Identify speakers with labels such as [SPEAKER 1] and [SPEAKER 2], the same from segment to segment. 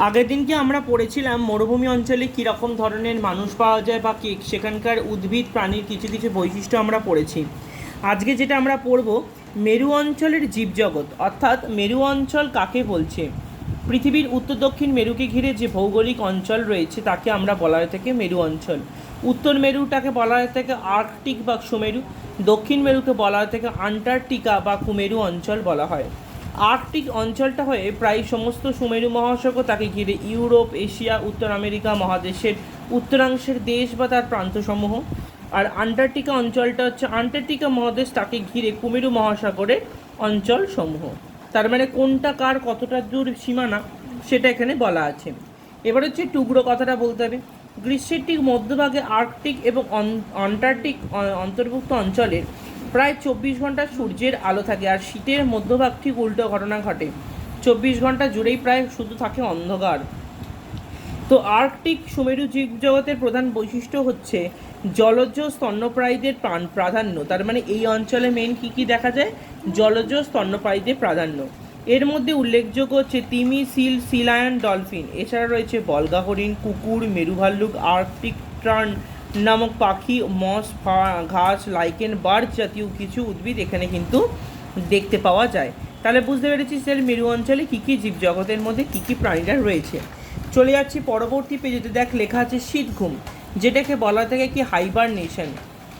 [SPEAKER 1] আগের দিনকে আমরা পড়েছিলাম মরুভূমি অঞ্চলে কীরকম ধরনের মানুষ পাওয়া যায় বা সেখানকার উদ্ভিদ প্রাণীর কিছু কিছু বৈশিষ্ট্য আমরা পড়েছি। আজকে যেটা আমরা পড়ব মেরু অঞ্চলের জীবজগৎ, অর্থাৎ মেরু অঞ্চল কাকে বলছে। পৃথিবীর উত্তর দক্ষিণ মেরুকে ঘিরে যে ভৌগোলিক অঞ্চল রয়েছে তাকে আমরা বলা হয়ে থাকে মেরু অঞ্চল। উত্তর মেরুটাকে বলা হয়ে থাকে আর্কটিক বা সুমেরু, দক্ষিণ মেরুকে বলা হয়ে থাকে আন্টার্কটিকা বা কুমেরু অঞ্চল বলা হয়। আর্কটিক অঞ্চলটা হয়ে প্রায় সমস্ত সুমেরু মহাসাগর তাকে ঘিরে ইউরোপ, এশিয়া, উত্তর আমেরিকা মহাদেশের উত্তরাংশের দেশ বা তার প্রান্তসমূহ। আর আন্টার্কটিকা অঞ্চলটা হচ্ছে আন্টার্কটিকা মহাদেশ, তাকে ঘিরে কুমেরু মহাসাগরের অঞ্চলসমূহ। তার মানে কোনটা কার কতটা দূর সীমানা সেটা এখানে বলা আছে। এবার হচ্ছে টুকরো কথাটা বলতে হবে। গ্রীষ্মের ঠিক মধ্যভাগে আর্কটিক এবং আন্টার্কটিক অন্তর্ভুক্ত অঞ্চলের প্রায় 24 ঘন্টা সূর্যের আলো থাকে, আর শীতের মধ্যভাগ ঠিক উল্টো ঘটনা ঘটে, 24 ঘন্টা জুড়েই প্রায় শুধু থাকে অন্ধকার। তো আর্কটিক সুমেরু জীবজগতের প্রধান বৈশিষ্ট্য হচ্ছে জলজ স্তন্যপ্রায়ীদের প্রাধান্য। তার মানে এই অঞ্চলে মেন কী দেখা যায়, জলজ স্তন্যপ্রায়ীদের প্রাধান্য। এর মধ্যে উল্লেখযোগ্য হচ্ছে তিমি, সিল, সি লায়ন, ডলফিন। এছাড়া রয়েছে বল্গা হরিণ, কুকুর, মেরু ভাল্লুক, আর্কটিক টার্ন নামক পাখি, মস, ঘাস, লাইকেন, বার্ড জাতীয় কিছু উদ্ভিদ এখানে কিন্তু দেখতে পাওয়া যায়। তাহলে বুঝতে পেরেছি স্যার মেরু অঞ্চলে কী কী জীবজগতের মধ্যে কী কী প্রাণীরা রয়েছে। চলে যাচ্ছি পরবর্তী পেজেতে, দেখ লেখা আছে শীতঘুম, যেটাকে বলা থাকে কি হাইবারনেশন।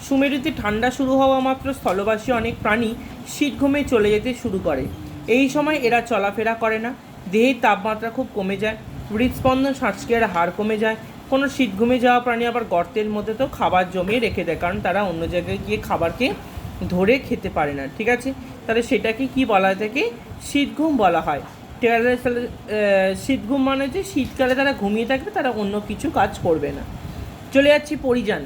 [SPEAKER 1] সুমেরুতে ঠান্ডা শুরু হওয়া মাত্র স্থলবাসী অনেক প্রাণী শীতঘুমে চলে যেতে শুরু করে। এই সময় এরা চলাফেরা করে না, দেহের তাপমাত্রা খুব কমে যায়, হৃদস্পন্দন, শ্বাসক্রিয়ার হার কমে যায়। কোনো শীতঘুমে যাওয়া প্রাণী আবার গর্তের মধ্যে তো খাবার জমিয়ে রেখে দেয়, কারণ তারা অন্য জায়গায় গিয়ে খাবারকে ধরে খেতে পারে না। ঠিক আছে, তাহলে সেটাকে কি বলা হয় থাকে শীতঘুম বলা হয়। ঠিক আছে, তাহলে শীতঘুম মানে হচ্ছে শীতকালে তারা ঘুমিয়ে থাকবে, তারা অন্য কিছু কাজ করবে না। চলে যাচ্ছি পরিযান।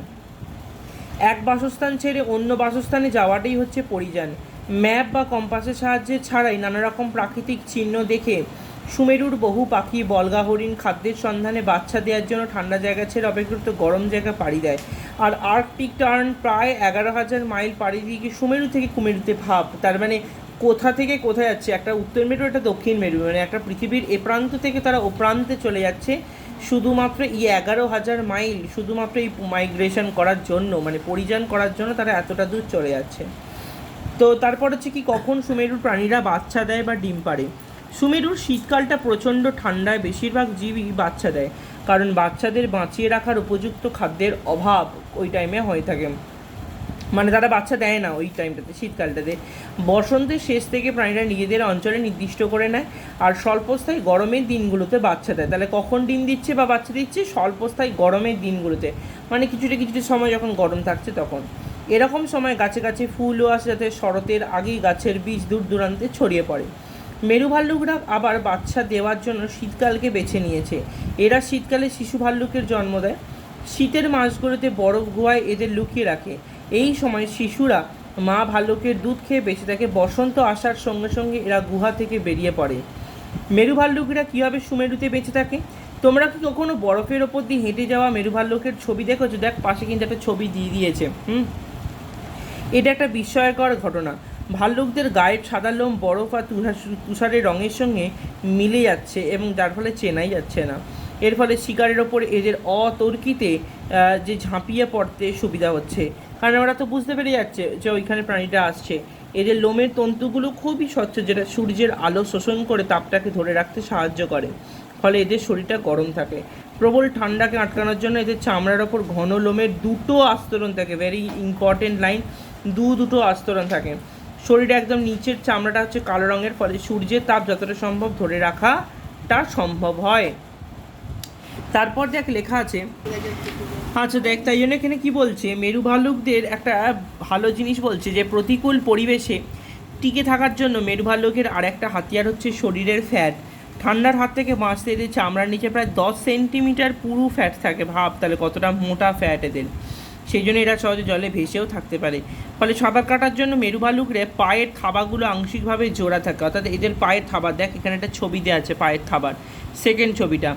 [SPEAKER 1] এক বাসস্থান ছেড়ে অন্য বাসস্থানে যাওয়াটাই হচ্ছে পরিযান। ম্যাপ বা কম্পাসের সাহায্যে ছাড়াই নানা রকম প্রাকৃতিক চিহ্ন দেখে সুমেরুর বহু পাখি বল্গা হরিণ খাদ্যের সন্ধানে বাচ্চা দেওয়ার জন্য ঠান্ডা জায়গা ছেড়ে অপেক্ষাকৃত গরম জায়গা পাড়ি দেয়। আর আর্কটিক টার্ন প্রায় 11,000 মাইল পাড়ি দিয়ে সুমেরু থেকে কুমেরুতে ভাব। তার মানে কোথা থেকে কোথায় যাচ্ছে, একটা উত্তর মেরু একটা দক্ষিণ মেরু, মানে একটা পৃথিবীর এ প্রান্ত থেকে তারা ও প্রান্তে চলে যাচ্ছে শুধুমাত্র এই 11,000 মাইল শুধুমাত্র এই মাইগ্রেশন করার জন্য, মানে পরিযান করার জন্য তারা এতটা দূর চলে যাচ্ছে। তো তারপর হচ্ছে কি কখন সুমেরুর প্রাণীরা বাচ্চা দেয় বা ডিম পাড়ে। সুমেরুর শীতকালটা প্রচণ্ড ঠান্ডায় বেশিরভাগ জীবই বাচ্চা দেয়, কারণ বাচ্চাদের বাঁচিয়ে রাখার উপযুক্ত খাদ্যের অভাব ওই টাইমে হয়ে থাকে, মানে তারা বাচ্চা দেয় না ওই টাইমটাতে, শীতকালটাতে। বসন্তের শেষ থেকে প্রাণীরা নিজেদের অঞ্চলে নির্দিষ্ট করে নেয় আর স্বল্পস্থায়ী গরমের দিনগুলোতে বাচ্চা দেয়। তাহলে কখন ডিম দিচ্ছে বা বাচ্চা দিচ্ছে, স্বল্পস্থায়ী গরমের দিনগুলোতে, মানে কিছুটা সময় যখন গরম থাকছে তখন। এরকম সময় গাছে গাছে ফুলও আসে, যাতে শরতের আগেই গাছের বীজ দূর দূরান্তে ছড়িয়ে পড়ে। মেরু ভাল্লুকরা আবার বাচ্চা দেওয়ার জন্য শীতকালকে বেছে নিয়েছে। এরা শীতকালে শিশু ভাল্লুকের জন্ম দেয়। শীতের মাসগুলোতে বরফ গুহায় এদের লুকিয়ে রাখে। এই সময় শিশুরা মা ভাল্লুকের দুধ খেয়ে বেঁচে থাকে। বসন্ত আসার সঙ্গে সঙ্গে এরা গুহা থেকে বেরিয়ে পড়ে। মেরু ভাল্লুকেরা কীভাবে সুমেরুতে বেঁচে থাকে? তোমরা কি কখনো বরফের ওপর দিয়ে হেঁটে যাওয়া মেরু ভাল্লুকের ছবি দেখেছো? দেখ পাশে কিন্তু একটা ছবি দিয়ে দিয়েছে। এটা একটা বিস্ময়কর ঘটনা। ভাল্লুকদের গায়ের সাদা লোম বরফ আর তুষারের রঙের সঙ্গে মিলে যাচ্ছে এবং যার ফলে চেনাই যাচ্ছে না। এর ফলে শিকারের ওপর এদের অতর্কিতে যে ঝাঁপিয়ে পড়তে সুবিধা হচ্ছে, কারণ ওরা তো বুঝতে পেরে যাচ্ছে যে ওইখানে প্রাণীটা আসছে। এদের লোমের তন্তুগুলো খুবই স্বচ্ছ, যেটা সূর্যের আলো শোষণ করে তাপটাকে ধরে রাখতে সাহায্য করে, ফলে এদের শরীরটা গরম থাকে। প্রবল ঠান্ডাকে আটকানোর জন্য এদের চামড়ার ওপর ঘন লোমের দুটো আস্তরণ থাকে, ভেরি ইম্পর্টেন্ট লাইন, দুটো আস্তরণ থাকে। শরীরে একদম নিচের চামড়াটা হচ্ছে কালো রঙের, ফলে সূর্যের তাপ যতটা সম্ভব ধরে রাখাটা সম্ভব হয়। তারপর দেখ লেখা আছে, আচ্ছা দেখ, তাই জন্য এখানে কী বলছে, মেরু ভাল্লুকদের একটা ভালো জিনিস বলছে যে প্রতিকূল পরিবেশে টিকে থাকার জন্য মেরু ভাল্লুকের আর একটা হাতিয়ার হচ্ছে শরীরের ফ্যাট। ঠান্ডার হাত থেকে বাঁচতে এদের চামড়ার নিচে প্রায় 10 সেন্টিমিটার পুরু ফ্যাট থাকে। ভাব তাহলে কতটা মোটা ফ্যাট এদের। সেই জন্য এরা সহজে জলে ভেসেও থাকতে পারে। ফলে সাঁতার কাটার জন্য মেরু ভাল্লুকরে পায়ের থাবাগুলো আংশিকভাবে জোড়া থাকে, অর্থাৎ এদের পায়ের থাবা, দেখ এখানে একটা ছবি দেওয়া আছে পায়ের থাবার, সেকেন্ড ছবিটা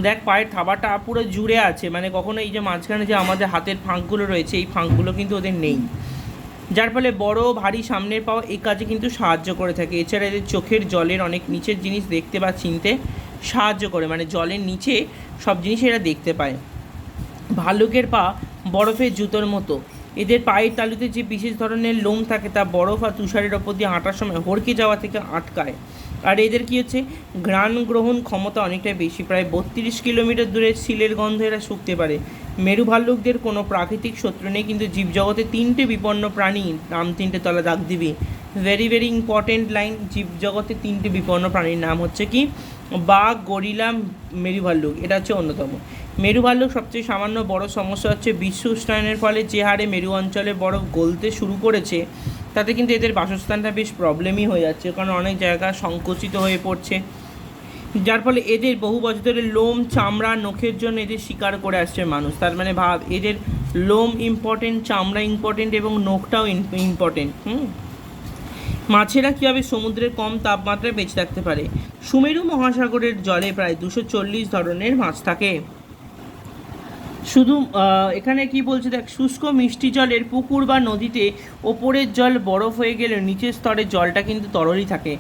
[SPEAKER 1] দেখ, পায়ের থাবাটা পুরো জুড়ে আছে, মানে কখনো এই যে মাঝখানে যে আমাদের হাতের ফাঁকগুলো রয়েছে এই ফাঁকগুলো কিন্তু ওদের নেই, যার ফলে বড় ভারী সামনের পাও এই কাজে কিন্তু সাহায্য করে থাকে। এছাড়া এদের চোখের জলের অনেক নিচের জিনিস দেখতে বা চিনতে সাহায্য করে, মানে জলের নিচে সব জিনিস এরা দেখতে পায়। ভালুকের পা বরফের জুতোর মতো। এদের পায়ের তালুতে যে বিশেষ ধরনের লোম থাকে তা বরফ আর তুষারের ওপর দিয়ে হাঁটার সময় হড়কে যাওয়া থেকে আটকায়। আর এদের কী হচ্ছে, ঘ্রাণ গ্রহণ ক্ষমতা অনেকটাই বেশি, প্রায় 32 কিলোমিটার দূরে সিলের গন্ধ এরা শুকতে পারে। মেরু ভাল্লুকদের কোনো প্রাকৃতিক শত্রু নেই, কিন্তু জীবজগতে 3টে বিপন্ন প্রাণী, নাম 3টে তলা দাগ দিবি, ভেরি ভেরি ইম্পর্টেন্ট লাইন। জীবজগতে 3টে বিপন্ন প্রাণীর নাম হচ্ছে কি, বাঘ, গরিলা, মেরু ভাল্লুক, এটা হচ্ছে অন্যতম। মেরু ভাল্লুক সবচেয়ে সামান্য বড় সমস্যা হচ্ছে বিশ্ব উষ্ণায়নের ফলে যে হারে মেরু অঞ্চলে বরফ গলতে শুরু করেছে, তাতে কিন্তু এদের বাসস্থানটা বেশ প্রবলেমই হয়ে যাচ্ছে, কারণ অনেক জায়গা সংকুচিত হয়ে পড়ছে, যার ফলে এদের বহু বছর ধরে লোম, চামড়া, নখের জন্য এদের শিকার করে আসছে মানুষ। তার মানে ভাব, এদের লোম ইম্পর্টেন্ট, চামড়া ইম্পর্টেন্ট এবং নখটাও ইম্পর্টেন্ট। মাছেরা কীভাবে সমুদ্রের কম তাপমাত্রায় বেঁচে থাকতে পারে? সুমেরু মহাসাগরের জলে প্রায় 240 ধরনের মাছ থাকে। শুধু এখানে কি বলছে দেখ, শুষ্ক মিষ্টি জলের পুকুর বা নদীতে ওপরের জল বরফ হয়ে গেলে নিচের স্তরের জলটা কিন্তু তরলই থাকে,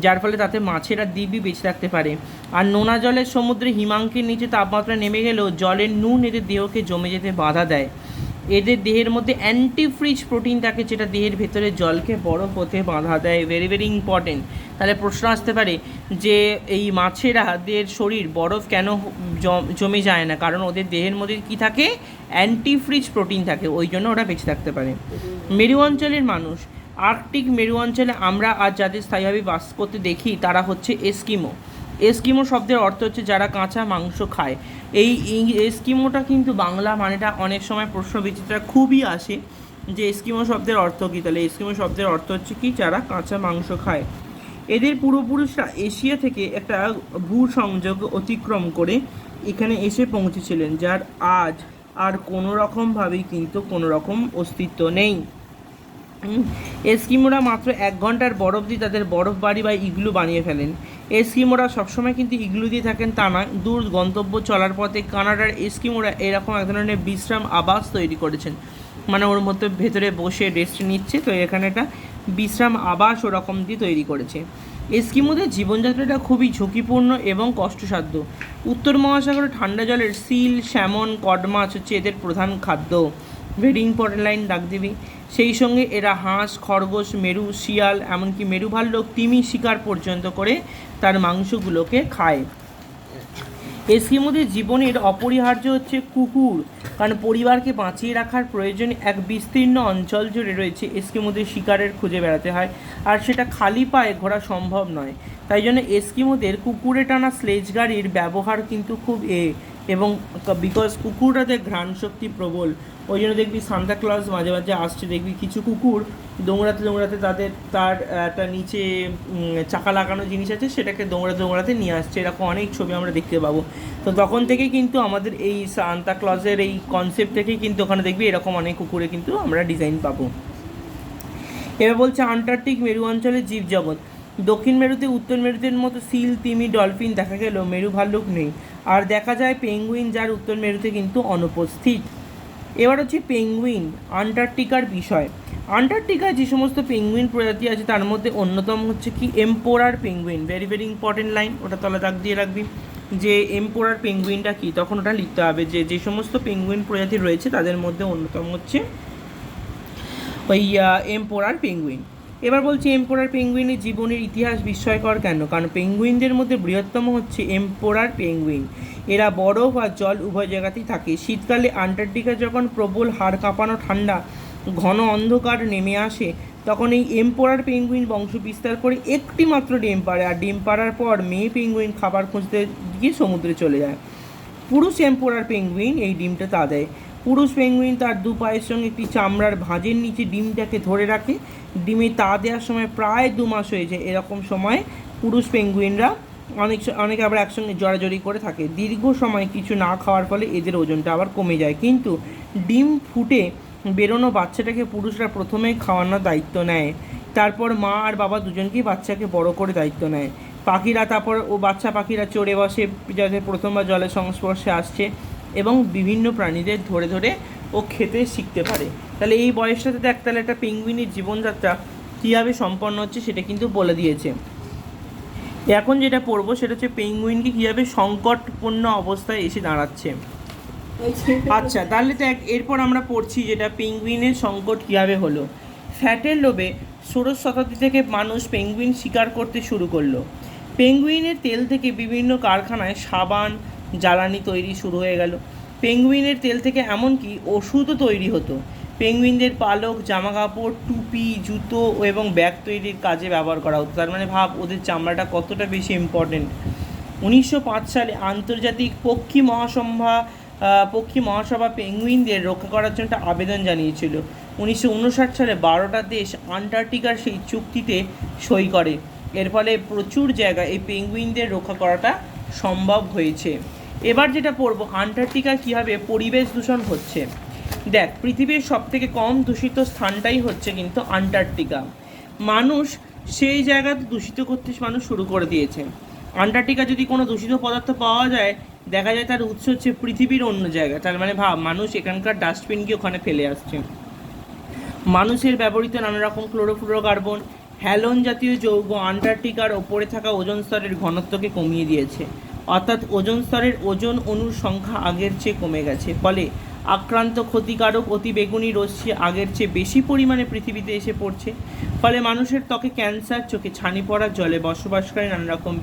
[SPEAKER 1] যার ফলে তাতে মাছেরা দিব্যি বেঁচে থাকতে পারে। আর নোনা জলের সমুদ্রে হিমাঙ্কের নিচে তাপমাত্রা নেমে গেলেও জলের নুন এদের দেহকে জমে যেতে বাধা দেয়। এদের দেহের মধ্যে অ্যান্টিফ্রিজ প্রোটিন থাকে, যেটা দেহের ভেতরে জলকে বরফ হতে বাধা দেয়, ভেরি ভেরি ইম্পর্টেন্ট। তাহলে প্রশ্ন আসতে পারে যে এই মাছেরাদের শরীর বরফ কেন জমে যায় না? কারণ ওদের দেহের মধ্যে কি থাকে, অ্যান্টিফ্রিজ প্রোটিন থাকে, ওই জন্য ওরা বেঁচে থাকতে পারে। মেরু অঞ্চলের মানুষ, আর্কটিক মেরু অঞ্চলে আমরা আজ যাদের স্থায়ীভাবে বাস করতে দেখি তারা হচ্ছে এস্কিমো। এস্কিমো শব্দের অর্থ হচ্ছে যারা কাঁচা মাংস খায়। এই এস্কিমোটা কিন্তু বাংলা মানেটা অনেক সময় প্রশ্ন বিচিত্রা খুবই আসে যে এস্কিমো শব্দের অর্থ কী। তাহলে এস্কিমো শব্দের অর্থ হচ্ছে কি, যারা কাঁচা মাংস খায়। এদের পূর্বপুরুষরা এশিয়া থেকে একটা ভূ সংযোগ অতিক্রম করে এখানে এসে পৌঁছেছিলেন, যার আজ আর কোনো রকমভাবেই কিন্তু কোনো রকম অস্তিত্ব নেই। এস্কিমোরা মাত্র 1 ঘন্টার বরফ দিয়ে তাদের বরফ বাড়ি বা ইগলু বানিয়ে ফেলেন। এস্কিমোরা সবসময় কিন্তু ইগলু দিয়ে থাকেন তা নয়, দূর গন্তব্য চলার পথে কানাডার এস্কিমোরা এরকম এক ধরনের বিশ্রাম আবাস তৈরি করেছেন, মানে ওর মধ্যে ভেতরে বসে রেস্ট নিচ্ছে, তো এখানে একটা বিশ্রাম আবাস ওরকম দিয়ে তৈরি করেছে। এস্কিমোদের জীবনযাত্রাটা খুবই ঝুঁকিপূর্ণ এবং কষ্টসাধ্য। উত্তর মহাসাগরে ঠান্ডা জলের সিল, স্যামন, কড মাছ হচ্ছে এদের প্রধান খাদ্য, ভেরি ইম্পর্টেন্ট লাইন দাগ দিবি। সেই সঙ্গে এরা হাঁস, খরগোশ, মেরু, শিয়াল, এমনকি মেরু ভাল্লুক, তিমি শিকার পর্যন্ত করে তার মাংসগুলোকে খায়। এস্কিমোদের জীবনের অপরিহার্য হচ্ছে কুকুর, কারণ পরিবারকে বাঁচিয়ে রাখার প্রয়োজনে এক বিস্তীর্ণ অঞ্চল জুড়ে রয়েছে এস্কিমোদের শিকারের খুঁজে বেড়াতে হয়, আর সেটা খালি পায়ে ঘোরা সম্ভব নয়। তাই জন্য এস্কিমোদের কুকুরে টানা স্লেজ গাড়ির ব্যবহার কিন্তু খুব এবং বিকজ কুকুরদের ঘ্রাণ শক্তি প্রবল, ওই জন্য দেখবি সান্তা ক্লজ মাঝে মাঝে আসছে, দেখবি কিছু কুকুর দৌড়াতে দৌড়াতে তার একটা নিচে চাকা লাগানো জিনিস আছে, সেটাকে দৌড়াতে দৌড়াতে নিয়ে আসছে, এরকম অনেক ছবি আমরা দেখতে পাবো। তো তখন থেকেই কিন্তু আমাদের এই সান্তা ক্লজের এই কনসেপ্ট থেকেই কিন্তু ওখানে দেখবি এরকম অনেক কুকুরে কিন্তু আমরা ডিজাইন পাবো। এবার বলছে আন্টার্কটিক মেরু অঞ্চলের জীবজগৎ। দক্ষিণ মেরুতে উত্তর মেরুদের মতো সিল, তিমি, ডলফিন দেখা গেলেও মেরু ভাল্লুক নেই, আর দেখা যায় পেঙ্গুইন, যার উত্তর মেরুতে কিন্তু অনুপস্থিত। এবার হচ্ছে পেঙ্গুইন, আন্টার্কটিকার বিষয়। আন্টার্কটিকায় যে সমস্ত পেঙ্গুইন প্রজাতি আছে তার মধ্যে অন্যতম হচ্ছে কি emperor penguin, very very important line, ওটা তলা দাগ দিয়ে রাখবি যে এম্পোরার পেঙ্গুইনটা কি, তখন ওটা লিখতে হবে যে যে সমস্ত পেঙ্গুইন প্রজাতি রয়েছে তাদের মধ্যে অন্যতম হচ্ছে ওই এম্পোরার পেঙ্গুইন। এবার বলছি এম্পোরার পেঙ্গুইনের জীবনের ইতিহাস বিস্ময়কর কেন? কারণ পেঙ্গুইনদের মধ্যে বৃহত্তম হচ্ছে এম্পোরার পেঙ্গুইন। এরা বরফ আর জল উভয় জায়গাতেই থাকে। শীতকালে আন্টার্কটিকা যখন প্রবল হাড় কাঁপানো ঠান্ডা, ঘন অন্ধকার নেমে আসে, তখন এই এম্পোরার পেঙ্গুইন বংশ বিস্তার করে একটি মাত্র ডিম পাড়ে, আর ডিম পাড়ার পর মেয়ে পেঙ্গুইন খাবার খুঁজতে গিয়ে সমুদ্রে চলে যায়। পুরুষ এম্পোরার পেঙ্গুইন এই ডিমটা তা দেয়। পুরুষ পেঙ্গুইন তার 2 পায়ের সঙ্গে একটি চামড়ার ভাঁজের নিচে ডিমটাকে ধরে রাখে। ডিমে তা দেওয়ার সময় প্রায় 2 মাস হয়ে যায়। এরকম সময় পুরুষ পেঙ্গুইনরা অনেকে আবার একসঙ্গে জড়াজড়ি করে থাকে। দীর্ঘ সময় কিছু না খাওয়ার ফলে এদের ওজনটা আবার কমে যায়, কিন্তু ডিম ফুটে বেরোনো বাচ্চাটাকে পুরুষরা প্রথমেই খাওয়ানোর দায়িত্ব নেয়, তারপর মা আর বাবা দুজনকেই বাচ্চাকে বড় করে দায়িত্ব নেয়। পাখিরা তারপর বাচ্চা পাখিরা চড়ে বসে, যাতে প্রথমবার জলের সংস্পর্শে আসছে, এবং বিভিন্ন প্রাণীদের ধরে ধরে ও খেতে শিখতে পারে। তাহলে এই বয়সটাতে দেখ, তাহলে একটা পেঙ্গুইনের জীবনযাত্রা কীভাবে সম্পন্ন হচ্ছে সেটা কিন্তু বলে দিয়েছে। এখন যেটা পড়বো সেটা হচ্ছে পেঙ্গুইনকে কীভাবে সংকটপূর্ণ অবস্থায় এসে দাঁড়াচ্ছে। আচ্ছা, তাহলে তো এরপর আমরা পড়ছি যেটা পেঙ্গুইনের সংকট কীভাবে হলো। ফ্যাটের লোভে ষোড়শ শতাব্দী থেকে মানুষ পেঙ্গুইন শিকার করতে শুরু করলো। পেঙ্গুইনের তেল থেকে বিভিন্ন কারখানায় সাবান, জ্বালানি তৈরি শুরু হয়ে গেল। পেঙ্গুইনের তেল থেকে এমনকি ওষুধও তৈরি হতো। পেঙ্গুইনদের পালক, জামাকাপড়, টুপি, জুতো এবং ব্যাগ তৈরির কাজে ব্যবহার করা হতো। তার মানে ভাব ওদের চামড়াটা কতটা বেশি ইম্পর্টেন্ট। 1905 সালে আন্তর্জাতিক পক্ষী মহাসভা পেঙ্গুইনদের রক্ষা করার জন্য একটা আবেদন জানিয়েছিল। 1959 সালে 12টা দেশ আন্টার্কটিকার সেই চুক্তিতে সই করে। এর ফলে প্রচুর জায়গায় এই পেঙ্গুইনদের রক্ষা করাটা সম্ভব হয়েছে। এবার যেটা পড়বো, আন্টার্কটিকায় কীভাবে পরিবেশ দূষণ হচ্ছে। দেখ, পৃথিবীর সবথেকে কম দূষিত স্থানটাই হচ্ছে কিন্তু আন্টার্কটিকা। মানুষ সেই জায়গাতে দূষিত করতে শুরু করে দিয়েছে। আন্টার্কটিকা যদি কোনো দূষিত পদার্থ পাওয়া যায়, দেখা যায় তার উৎস হচ্ছে পৃথিবীর অন্য জায়গা। তার মানে ভাব, মানুষ এখানকার ডাস্টবিনকে ওখানে ফেলে আসছে। মানুষের ব্যবহৃত নানা রকম ক্লোরোফ্লোরোকার্বন, হ্যালোন জাতীয় যৌগ আন্টার্কটিকার ওপরে থাকা ওজোন স্তরের ঘনত্বকে কমিয়ে দিয়েছে। অর্থাৎ ওজোন স্তরের ওজোন অণুর সংখ্যা আগের চেয়ে কমে গেছে। ফলে আক্রান্ত ক্ষতিকারক অতিবেগুনি রশ্মি আগের চেয়ে বেশি পরিমাণে পৃথিবীতে এসে পড়ছে। ফলে মানুষের ত্বকে ক্যান্সার, চোখে ছানি পড়া, জলে বসবাসকারী নানা রকম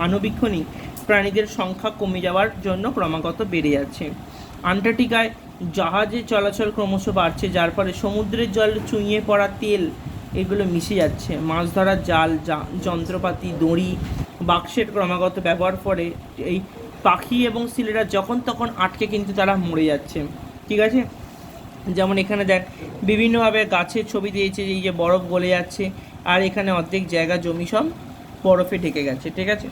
[SPEAKER 1] আণুবীক্ষণী প্রাণীদের সংখ্যা কমে যাওয়ার জন্য ক্রমাগত বেড়ে যাচ্ছে। আন্টার্কটিকায় জাহাজে চলাচল ক্রমশ বাড়ছে, যার ফলে সমুদ্রের জল চুঁইয়ে পড়া তেল এগুলো মিশে যাচ্ছে। মাছ ধরার জাল, যন্ত্রপাতি, দড়ি, বাক্সের ক্রমাগত ব্যবহার করে এই পাখি এবং সিলেরা যখন তখন আটকে কিন্তু তারা মরে যাচ্ছে। ঠিক আছে, যেমন এখানে দেখ বিভিন্নভাবে গাছের ছবি দিয়েছে, এই যে বরফ গলে যাচ্ছে, আর এখানে অর্ধেক জায়গা জমি সব বরফে ঢেকে গেছে। ঠিক আছে,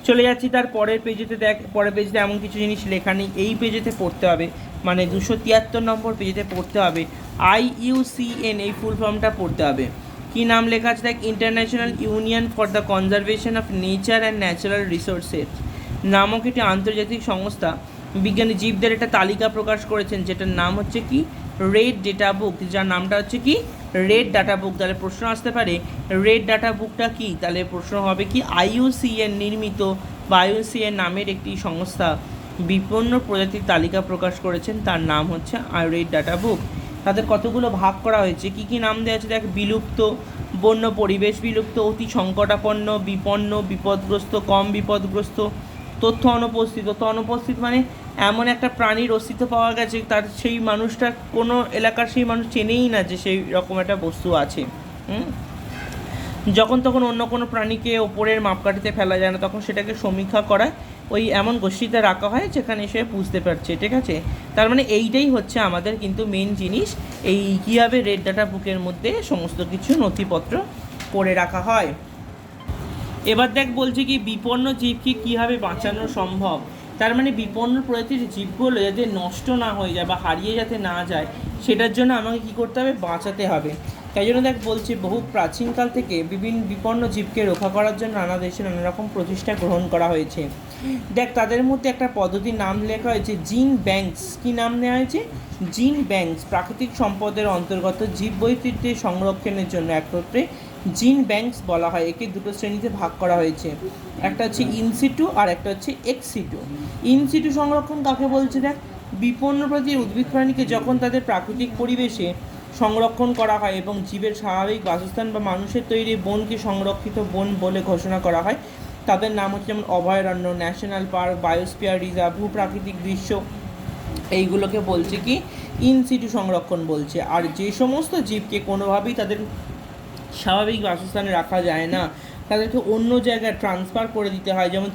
[SPEAKER 1] চলে যাচ্ছি তার পরের পেজেতে। দেখ, পরের পেজে এমন কিছু জিনিস লেখা নেই, এই পেজেতে পড়তে হবে, মানে 273 নম্বর পেজেতে পড়তে হবে। IUCN এই ফুল ফর্মটা পড়তে হবে। কী নাম লেখা আছে দেখ, international union for the conservation of nature and natural resources নামক একটি আন্তর্জাতিক সংস্থা বিজ্ঞানী জীবদের একটা তালিকা প্রকাশ করেছেন, যেটার নাম হচ্ছে কি রেড ডেটা বুক, যার নামটা হচ্ছে কি রেড ডাটা বুক। তাহলে প্রশ্ন আসতে পারে রেড ডাটা বুকটা কি, তাহলে প্রশ্ন হবে কি IUCN নির্মিত বা IUCN নামের একটি সংস্থা বিপন্ন প্রজাতির তালিকা প্রকাশ করেছেন, তার নাম হচ্ছে রেড ডাটা বুক। তাদের কতগুলো ভাগ করা হয়েছে, কি কি নাম দেওয়া আছে দেখ, বিলুপ্ত, বন্য, পরিবেশ বিলুপ্ত, অতি সংকটাপন্ন, বিপন্ন, বিপদগ্রস্ত, কম বিপদগ্রস্ত, তথ্য অনুপস্থিত। তথ্য অনুপস্থিত মানে এমন একটা প্রাণীর অস্তিত্ব পাওয়া গেছে, তার সেই মানুষটা কোনো এলাকার সেই মানুষ চেনেই না যে সেই রকম একটা বস্তু আছে। যখন তখন অন্য কোনো প্রাণীকে ওপরের মাপকাঠিতে ফেলা যায় না, তখন সেটাকে সমীক্ষা করায় ওই এমন গোষ্ঠীতে রাখা হয় যেখানে সে বুঝতে পারছে। ঠিক আছে, তার মানে এইটাই হচ্ছে আমাদের কিন্তু মেন জিনিস, এই কীভাবে রেড ডাটা বুকের মধ্যে সমস্ত কিছু নথিপত্র করে রাখা হয়। এবার দেখ বলছে কি বিপন্ন জীবকে কীভাবে বাঁচানো সম্ভব। তার মানে বিপন্ন প্রজাতির জীবগুলো যাতে নষ্ট না হয়ে যায় বা হারিয়ে যাতে না যায়, সেটার জন্য আমাকে কী করতে হবে, বাঁচাতে হবে। তাই জন্য দেখ বলছে বহু প্রাচীনকাল থেকে বিভিন্ন বিপন্ন জীবকে রক্ষা করার জন্য নানা দেশে নানা রকম প্রচেষ্টা গ্রহণ করা হয়েছে। দেখ তাদের মধ্যে একটা পদ্ধতির নাম লেখা হয়েছে জিন ব্যাংকস। কী নাম নেওয়া হয়েছে, জিন ব্যাংকস। প্রাকৃতিক সম্পদের অন্তর্গত জীববৈচিত্র্যের সংরক্ষণের জন্য একত্রে জিন ব্যাংকস বলা হয়। একে দুটো শ্রেণীতে ভাগ করা হয়েছে, একটা হচ্ছে ইনসিটু আর একটা হচ্ছে এক্সিটু। ইনসিটু সংরক্ষণ কাকে বলছে দেখ, বিপন্ন প্রজাতির উদ্ভিদ প্রাণীকে যখন তাদের প্রাকৃতিক পরিবেশে সংরক্ষণ করা হয় এবং জীবের স্বাভাবিক বাসস্থান বা মানুষের তৈরি বনকে সংরক্ষিত বন বলে ঘোষণা করা হয়, তাদের নাম হচ্ছে যেমন অভয়ারণ্য, ন্যাশনাল পার্ক, বায়োস্ফিয়ার রিজার্ভ, ভূপ্রাকৃতিক দৃশ্য, এইগুলোকে বলছে কি ইনসিটু সংরক্ষণ বলছে। আর যে সমস্ত জীবকে কোনোভাবেই তাদের স্বাভাবিক বাসস্থানে রাখা যায় না, তাদেরকে অন্য জায়গায় ট্রান্সফার করে দিতে হয়। যেমন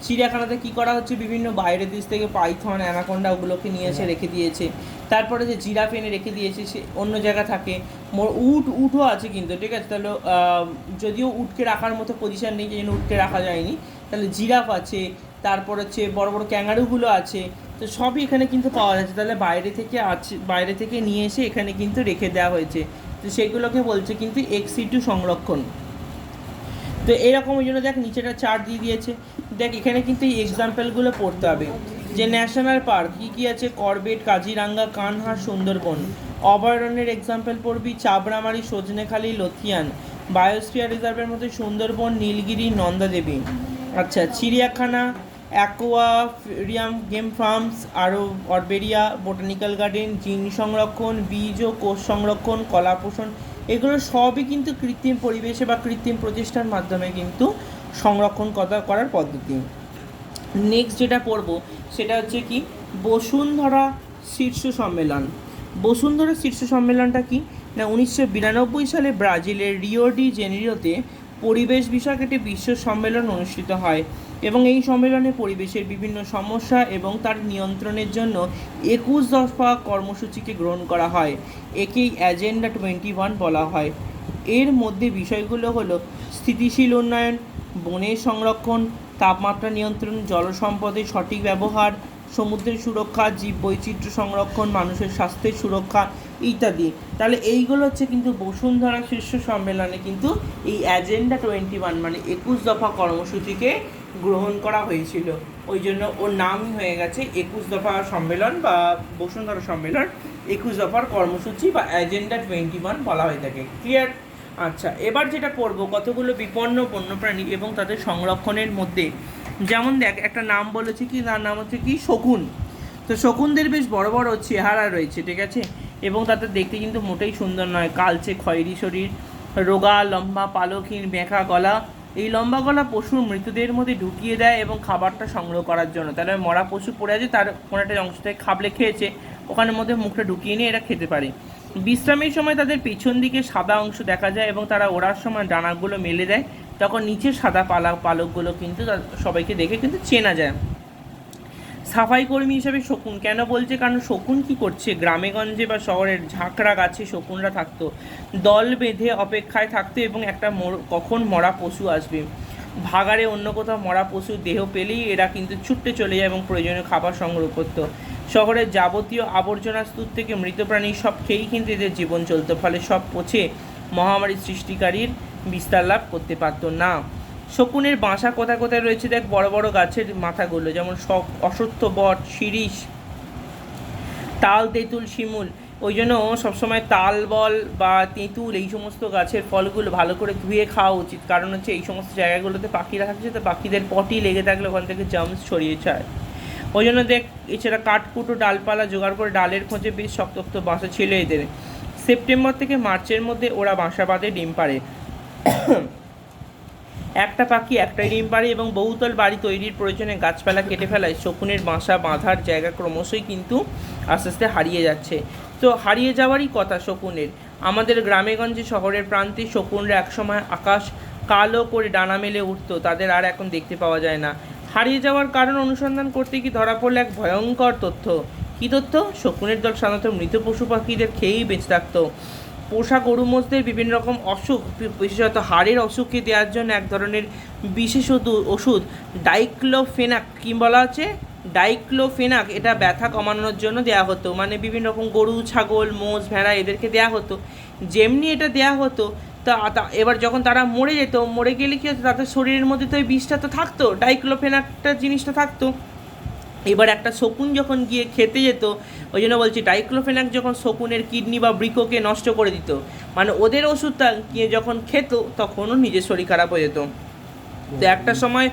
[SPEAKER 1] চিড়িয়াখানাতে কী করা হচ্ছে, বিভিন্ন বাইরের দেশ থেকে পাইথন, অ্যানাকোন্ডা ওগুলোকে নিয়ে এসে রেখে দিয়েছে। তারপরে যে জিরাফ এনে রেখে দিয়েছে, সে অন্য জায়গা থাকে। উটও আছে কিন্তু, ঠিক আছে, তাহলে যদিও উটকে রাখার মতো পজিশান নেই, যে জন্য উটকে রাখা যায়নি, তাহলে জিরাফ আছে, তারপর হচ্ছে বড় বড় ক্যাঙ্গারুগুলো আছে, তো সবই এখানে কিন্তু পাওয়া যাচ্ছে। তাহলে বাইরে থেকে নিয়ে এসে এখানে কিন্তু রেখে দেওয়া হয়েছে, তো সেগুলোকে বলছে কিন্তু এক্সিটু সংরক্ষণ। তো এরকম ওই জন্য দেখ নিচেটা চার্ট দিয়ে দিয়েছে। দেখ এখানে কিন্তু এই এক্সাম্পলগুলো পড়তে হবে, যে ন্যাশনাল পার্ক কী কী আছে, করবেট, কাজিরাঙ্গা, কানহার, সুন্দরবন। অভয়ারণ্যের এক্সাম্পল পড়বি চাবড়ামারি, সজনেখালি, লথিয়ান। বায়োস্ফিয়ার রিজার্ভের মধ্যে সুন্দরবন, নীলগিরি, নন্দাদেবী। আচ্ছা, চিড়িয়াখানা, অ্যাকোয়ারিয়াম, গেম ফার্মস, আরও অরবেরিয়া, বোটানিক্যাল গার্ডেন, জিন সংরক্ষণ, বীজ ও কোষ সংরক্ষণ, কলা পোষণ, এগুলো সবই কিন্তু কৃত্রিম পরিবেশে বা কৃত্রিম প্রচেষ্টার মাধ্যমে কিন্তু সংরক্ষণ করার পদ্ধতি। নেক্সট যেটা পড়ব সেটা হচ্ছে কি, বসুন্ধরা শীর্ষ সম্মেলন। বসুন্ধরা শীর্ষ সম্মেলনটা কি না, 1992 সালে ব্রাজিলের রিও ডি জেনেরিওতে পরিবেশ বিষয়ক একটি বিশ্ব সম্মেলন অনুষ্ঠিত হয় এবং এই সম্মেলনে পরিবেশের বিভিন্ন সমস্যা এবং তার নিয়ন্ত্রণের জন্য 21 দফা কর্মসূচিকে গ্রহণ করা হয়। একেই অ্যাজেন্ডা 21 বলা হয়। এর মধ্যে বিষয়গুলো হলো স্থিতিশীল উন্নয়ন, বনের সংরক্ষণ, তাপমাত্রা নিয়ন্ত্রণ, জল সম্পদের সঠিক ব্যবহার, সমুদ্রের সুরক্ষা, জীববৈচিত্র্য সংরক্ষণ, মানুষের স্বাস্থ্যের সুরক্ষা ইত্যাদি। তাহলে এইগুলো হচ্ছে কিন্তু বসুন্ধরা শীর্ষ সম্মেলনে কিন্তু এই অ্যাজেন্ডা 21 মানে 21 দফা কর্মসূচিকে গ্রহণ করা হয়েছিল। ওই জন্য ওর নামই হয়ে গেছে 21 দফা সম্মেলন বা বসুন্ধরা সম্মেলন। 21 দফার কর্মসূচি বা অ্যাজেন্ডা 21 বলা হয়ে থাকে। ক্লিয়ার? আচ্ছা, এবার যেটা পড়বো কতগুলো বিপন্ন বন্যপ্রাণী এবং তাদের সংরক্ষণের মধ্যে, যেমন দেখ একটা নাম বলেছে কি, তার নাম হচ্ছে কি শকুন। তো শকুনদের বেশ বড় বড় চেহারা রয়েছে, ঠিক আছে, এবং তাদের দেখতে কিন্তু মোটেই সুন্দর নয়। কালচে খয়েরি শরীর, রোগা, লম্বা পালকহীন, বেঁকা গলা। এই লম্বা গলা পশুর মৃতদেহের মধ্যে ঢুকিয়ে দেয় এবং খাবারটা সংগ্রহ করার জন্য। তাহলে মরা পশু পড়ে আছে, তার কোনো একটা অংশ থেকে খাবলে খেয়েছে, ওখানের মধ্যে মুখটা ঢুকিয়ে নিয়ে এরা খেতে পারে। বিশ্রামের সময় তাদের পেছন দিকে সাদা অংশ দেখা যায় এবং তারা ওড়ার সময় ডানাগুলো মেলে দেয়, তখন নিচের সাদা পালকগুলো কিন্তু সবাইকে দেখে কিন্তু চেনা যায়। সাফাই কর্মী হিসেবে শকুন কেন বলছে, কারণ শকুন কি করছে, গ্রামেগঞ্জে বা শহরের ঝাঁকড়া গাছে শকুনরা থাকতো, দল বেঁধে অপেক্ষায় থাকতো এবং একটা কখন মরা পশু আসবে। ভাগাড়ে অন্য কোথাও মরা পশুর দেহ পেলেই এরা কিন্তু ছুটতে চলে যায় এবং প্রয়োজনীয় খাবার সংগ্রহ করতো। শহরের যাবতীয় আবর্জনা স্তূপ থেকে মৃত প্রাণী সব খেয়েই কিন্তু এদের জীবন চলতো, ফলে সব পচে মহামারী সৃষ্টিকারীর বিস্তার লাভ করতে পারতো না। শকুনের বাসা কোথায় কোথায় রয়েছে দেখ, বড় বড় গাছের মাথাগুলো, যেমন অশ্বত্থ, বট, শিরীষ, তাল, তেঁতুল, শিমুল। ওই জন্য সবসময় তাল বল বা তেঁতুল এই সমস্ত গাছের ফলগুলো ভালো করে ধুয়ে খাওয়া উচিত, কারণ হচ্ছে এই সমস্ত জায়গাগুলোতে পাখিরা থাকছে, তো পাখিদের পটি লেগে থাকলে ওখান থেকে জার্মস ছড়িয়ে যায়। ওই জন্য দেখ, এছাড়া কাঠকুটো, ডালপালা জোগাড় করে ডালের খোঁজে বেশ শক্ত বাসা ছিল এদের। সেপ্টেম্বর থেকে মার্চের মধ্যে ওরা বাসা বাঁধে, ডিম পাড়ে। একটা পাখি একটাই ডিম পাড়ে এবং বহুতল বাড়ি তৈরির প্রয়োজনে গাছপালা কেটে ফেলায় শকুনের বাসা বাঁধার জায়গা ক্রমশই কিন্তু আস্তে আস্তে হারিয়ে যাচ্ছে। তো হারিয়ে যাওয়ারই কথা শকুনের। আমাদের গ্রামেগঞ্জে শহরের প্রান্তে শকুনরা একসময় আকাশ কালো করে ডানা মেলে উঠতো, তাদের আর এখন দেখতে পাওয়া যায় না। হারিয়ে যাওয়ার কারণ অনুসন্ধান করতে গিয়ে ধরা পড়লো এক ভয়ঙ্কর তথ্য। কী তথ্য? শকুনের দল সাধারণত মৃত পশু পাখিদের খেয়েই বেঁচে থাকতো। পোষা গরু মোষদের বিভিন্ন রকম অসুখ, বিশেষত হাড়ের অসুখকে দেওয়ার জন্য এক ধরনের বিশেষ ওষুধ ডাইক্লোফেনাক, কী বলা আছে, ডাইক্লোফেনাক, এটা ব্যথা কমানোর জন্য দেওয়া হতো। মানে বিভিন্ন রকম গরু, ছাগল, মোষ, ভেড়া এদেরকে দেওয়া হতো। যেমনি এটা দেওয়া হতো, তা এবার যখন তারা মরে যেত, মরে গেলে কী হতো, তাদের শরীরের মধ্যে তো ওই বিষটা তো থাকতো, ডাইক্লোফেনাকটা জিনিসটা থাকতো। এবার একটা শকুন যখন গিয়ে খেতে যেত, ওই জন্য বলছি ডাইক্লোফেনাক যখন শকুনের কিডনি বা বৃককে নষ্ট করে দিত, মানে ওদের ওষুধটা গিয়ে যখন খেত তখনও নিজের শরীর খারাপ হয়ে যেত। তো একটা সময়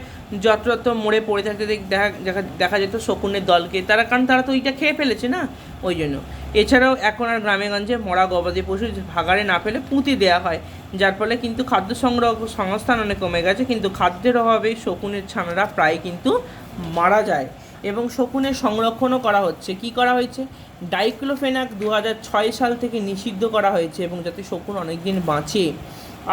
[SPEAKER 1] যত্রত মরে পড়ে থাকতে দেখা যেত শকুনের দলকে, কারণ তারা তো ওইটা খেয়ে ফেলেছে না, ওই জন্য। এছাড়াও এখন আর গ্রামেগঞ্জে মরা গবাদি পশু ভাগাড়ে না ফেলে পুঁতে দেওয়া হয়, যার ফলে কিন্তু খাদ্য সংস্থান অনেক কমে গেছে, কিন্তু খাদ্যের অভাবে শকুনের ছানারা প্রায় কিন্তু মারা যায় এবং শকুনের সংরক্ষণও করা হচ্ছে। কি করা হয়েছে? ডাইক্লোফেনাক 2006 সাল থেকে নিষিদ্ধ করা হয়েছে এবং যাতে শকুন অনেকদিন বাঁচে।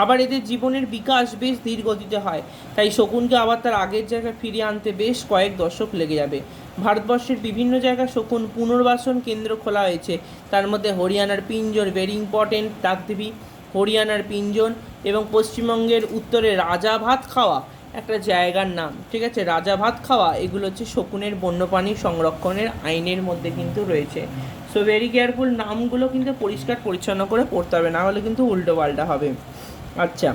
[SPEAKER 1] আবার এদের জীবনের বিকাশ বেশ ধীর গতিতে হয়, তাই শকুনকে আবার তার আগের জায়গায় ফিরিয়ে আনতে বেশ কয়েক দশক লেগে যাবে। ভারতবর্ষের বিভিন্ন জায়গায় শকুন পুনর্বাসন কেন্দ্র খোলা হয়েছে, তার মধ্যে হরিয়ানার পিঞ্জন ভেরি ইম্পর্টেন্ট, ডাকদেবী হরিয়ানার পিঞ্জন, এবং পশ্চিমবঙ্গের উত্তরে রাজা ভাত খাওয়া একটা জায়গার নাম, ঠিক আছে, রাজা ভাত খাওয়া। এগুলো হচ্ছে শকুনের বন্যপ্রাণী সংরক্ষণের আইনের মধ্যে কিন্তু রয়েছে। সো ভেরি কেয়ারফুল, নামগুলো কিন্তু পরিষ্কার পরিচ্ছন্ন করে পড়তে হবে, না হলে কিন্তু উল্টো পাল্টা হবে। আচ্ছা,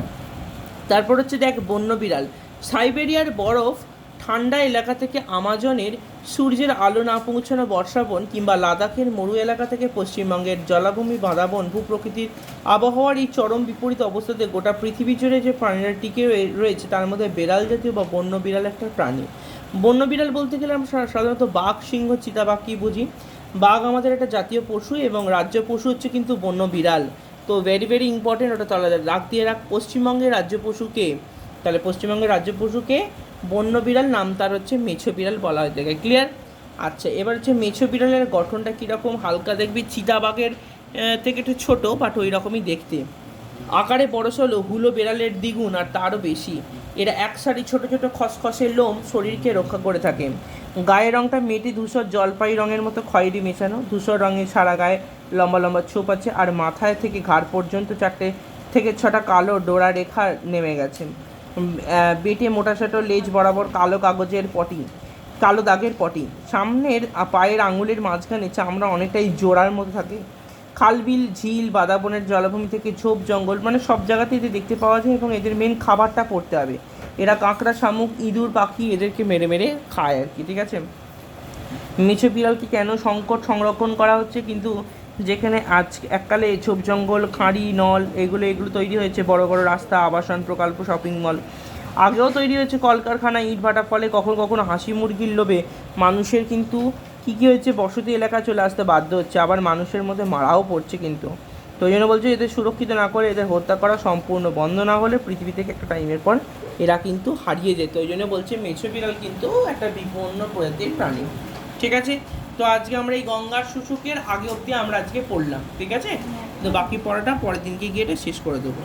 [SPEAKER 1] তারপর হচ্ছে দেখ বন্য বিড়াল। সাইবেরিয়ার বরফ ঠান্ডা এলাকা থেকে আমাজনের সূর্যের আলো না পৌঁছানো বর্ষাবন কিংবা লাদাখের মরু এলাকা থেকে পশ্চিমবঙ্গের জলাভূমি বাঁধাবন ভূপ্রকৃতির আবহাওয়ার এই চরম বিপরীত অবস্থাতে গোটা পৃথিবী জুড়ে যে প্রাণীরা টিকে রয়েছে তার মধ্যে বেড়াল জাতীয় বা বন্য বিড়াল একটা প্রাণী। বন্য বিড়াল বলতে গেলে আমরা সাধারণত বাঘ, সিংহ, চিতাবাঘ কি বুঝি। বাঘ আমাদের একটা জাতীয় পশু এবং রাজ্য পশু হচ্ছে কিন্তু বন্য বিড়াল। তো ভেরি ভেরি ইম্পর্টেন্ট, ওটা তাহলে রাখ দিয়ে রাখ। পশ্চিমবঙ্গের রাজ্য পশুকে, তাহলে পশ্চিমবঙ্গের রাজ্য পশুকে বন্য বিড়াল, নাম তার হচ্ছে মেছো বিড়াল বলা হয়ে থাকে। ক্লিয়ার? আচ্ছা, এবার হচ্ছে মেছো বিড়ালের গঠনটা কীরকম, হালকা দেখবি চিতাবাঘের থেকে একটু ছোটো, বাট ওই রকমই দেখতে। আকারে বড়সড় হুলো বিড়ালের দ্বিগুণ আর তারও বেশি। এরা এক সারি ছোটো ছোটো খসখসে লোম শরীরকে রক্ষা করে থাকে। গায়ের রঙটা মেয়েটি ধূসর জলপাই রঙের মতো খয়েরি মেশানো, ধূসর রঙের সারা গায়ে লম্বা লম্বা ছোপ আছে, আর মাথায় থেকে ঘাড় পর্যন্ত 4 থেকে 6টা কালো ডোরা রেখা নেমে গেছে। বেটে মোটাসোটো লেজ বরাবর কালো দাগের পটি। সামনের পায়ের আঙুলের মাঝখানে চামড়া অনেকটাই জোড়ার মতো থাকে। খালবিল, ঝিল, বাদাবনের জলাভূমি থেকে ঝোপ জঙ্গল, মানে সব জায়গাতেই এদের দেখতে পাওয়া যায় এবং এদের মেন খাবারটা পড়তে হবে। এরা কাঁকড়া, শামুক, ইঁদুর, পাখি এদেরকে মেরে মেরে খায় আর কি, ঠিক আছে। মেছো বিড়ালকে কেন সংরক্ষণ করা হচ্ছে, কিন্তু যেখানে আজ এককালে ঝোপ জঙ্গল, খাঁড়ি, নল এগুলো তৈরি হয়েছে, বড় বড় রাস্তা, আবাসন প্রকল্প, শপিং মল, আগেও তৈরি হয়েছে কলকারখানা, ইটভাটা, ফলে কখনো কখনো হাসি মুরগির লোভে মানুষের কিন্তু কী হয়েছে, বসতি এলাকায় চলে আসতে বাধ্য হচ্ছে, আবার মানুষের মধ্যে মারাও পড়ছে কিন্তু। তো ওই জন্য বলছে এদের সুরক্ষিত না করে এদের হত্যা করা সম্পূর্ণ বন্ধ না হলে পৃথিবী থেকে একটা টাইমের পর এরা কিন্তু হারিয়ে যেত। ওই জন্য বলছে মেছো বিড়াল কিন্তু একটা বিপন্ন প্রজাতির প্রাণী, ঠিক আছে। তো আজকে আমরা এই গঙ্গার শুশুকের আগে অবধি আমরা আজকে পড়লাম, ঠিক আছে। তো বাকি পড়াটা পরের দিনকে গিয়ে শেষ করে দেবো।